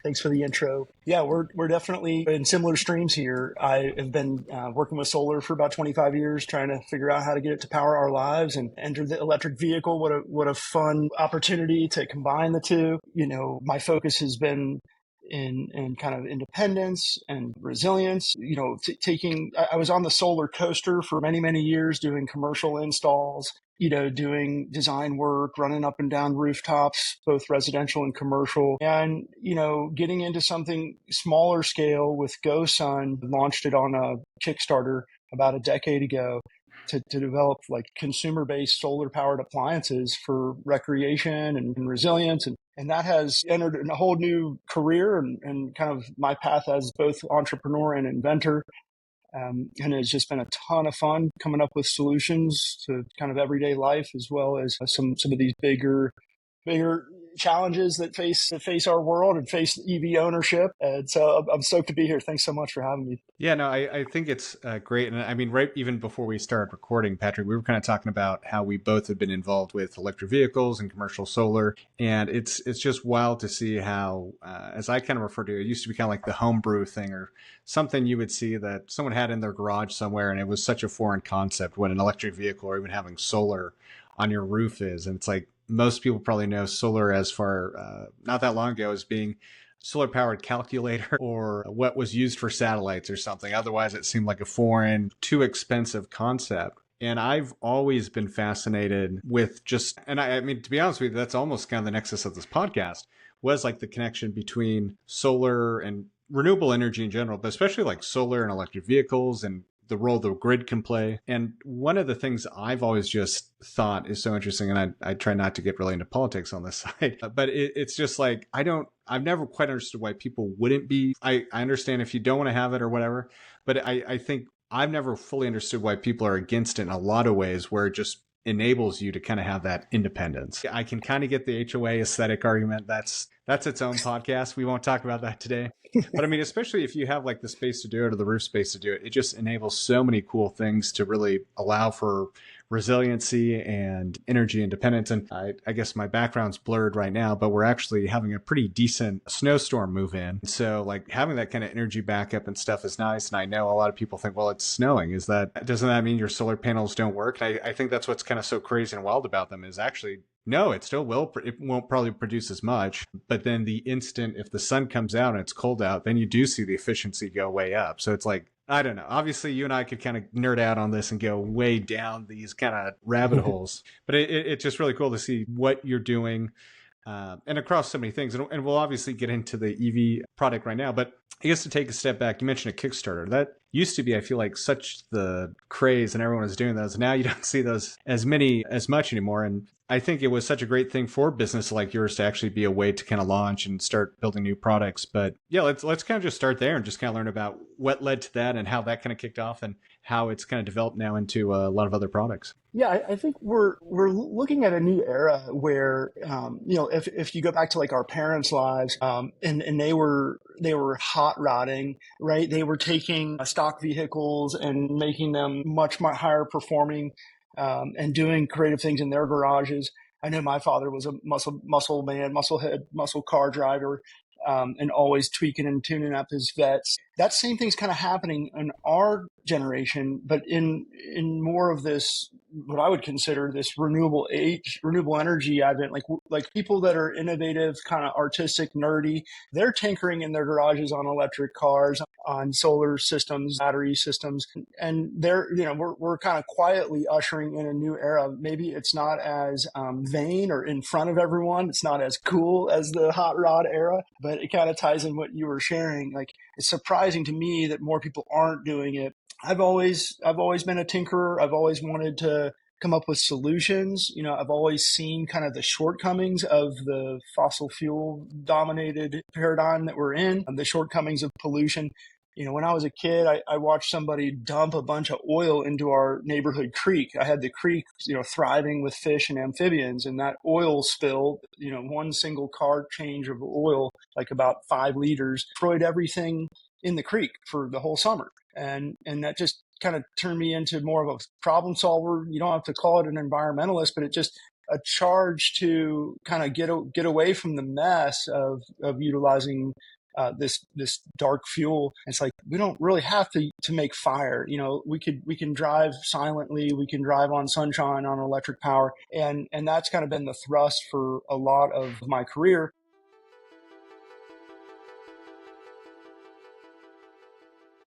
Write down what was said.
Thanks for the intro. Yeah, we're definitely in similar streams here. I have been working with solar for about 25 years, trying to figure out how to get it to power our lives and enter the electric vehicle. What a fun opportunity to combine the two. My focus has been in kind of independence and resilience. I was on the solar coaster for many, many years doing commercial installs, doing design work, running up and down rooftops, both residential and commercial, and, getting into something smaller scale with GoSun, launched it on a Kickstarter about a decade ago to develop like consumer-based solar-powered appliances for recreation and resilience. And that has entered a whole new career and kind of my path as both entrepreneur and inventor. And it's just been a ton of fun coming up with solutions to kind of everyday life, as well as some of these bigger challenges that face our world and face EV ownership. And so I'm stoked to be here. Thanks so much for having me. Yeah, no, I think it's great. And I mean, right even before we started recording, Patrick, we were kind of talking about how we both have been involved with electric vehicles and commercial solar. And it's just wild to see how, as I kind of refer to it, used to be kind of like the homebrew thing or something you would see that someone had in their garage somewhere. And it was such a foreign concept when an electric vehicle or even having solar on your roof is. And it's like, most people probably know solar as far not that long ago as being solar powered calculator or what was used for satellites or something. Otherwise, it seemed like a foreign, too expensive concept. And I've always been fascinated with and I mean, to be honest with you, that's almost kind of the nexus of this podcast was like the connection between solar and renewable energy in general, but especially like solar and electric vehicles and the role the grid can play. And one of the things I've always just thought is so interesting, and I try not to get really into politics on this side, but it's just like, I've never quite understood why people wouldn't be. I understand if you don't want to have it or whatever, but I think I've never fully understood why people are against it in a lot of ways where it just enables you to kind of have that independence. I can kind of get the HOA aesthetic argument. That's its own podcast. We won't talk about that today. But I mean, especially if you have like the space to do it or the roof space to do it, it just enables so many cool things to really allow for resiliency and energy independence. And I guess my background's blurred right now, but we're actually having a pretty decent snowstorm move in. So like having that kind of energy backup and stuff is nice. And I know a lot of people think, well, it's snowing. Doesn't that mean your solar panels don't work? And I think that's what's kind of so crazy and wild about them is actually, no, it still will. It won't probably produce as much. But then the instant, if the sun comes out and it's cold out, then you do see the efficiency go way up. So it's like, I don't know. Obviously, you and I could kind of nerd out on this and go way down these kind of rabbit holes. But it's just really cool to see what you're doing and across so many things. And we'll obviously get into the EV product right now. But I guess to take a step back, you mentioned a Kickstarter. That used to be, I feel like, such the craze and everyone is doing those. Now you don't see those as much anymore. And I think it was such a great thing for business like yours to actually be a way to kind of launch and start building new products. But yeah, let's kind of just start there and just kind of learn about what led to that and how that kind of kicked off and how it's kind of developed now into a lot of other products. Yeah, I think we're looking at a new era where, if you go back to like our parents' lives, and they were hot rodding, right? They were taking stock vehicles and making them much higher performing, and doing creative things in their garages. I know my father was a muscle man, muscle head, muscle car driver, and always tweaking and tuning up his vets. That same thing's kind of happening in our generation, but in more of this, what I would consider this renewable energy advent, like people that are innovative, kind of artistic, nerdy, they're tinkering in their garages on electric cars, on solar systems, battery systems, and we're kind of quietly ushering in a new era. Maybe it's not as vain or in front of everyone. It's not as cool as the hot rod era, but it kind of ties in what you were sharing. Like, it's surprising to me that more people aren't doing it. I've always been a tinkerer. I've always wanted to come up with solutions. I've always seen kind of the shortcomings of the fossil fuel dominated paradigm that we're in, and the shortcomings of pollution. When I was a kid, I watched somebody dump a bunch of oil into our neighborhood creek. I had the creek, thriving with fish and amphibians, and that oil spill, one single car change of oil, like about 5 liters, destroyed everything in the creek for the whole summer. And that just kind of turned me into more of a problem solver. You don't have to call it an environmentalist, but it just a charge to kind of get away from the mess of utilizing this dark fuel. It's like we don't really have to make fire. You know, we can drive silently. We can drive on sunshine on electric power, and that's kind of been the thrust for a lot of my career.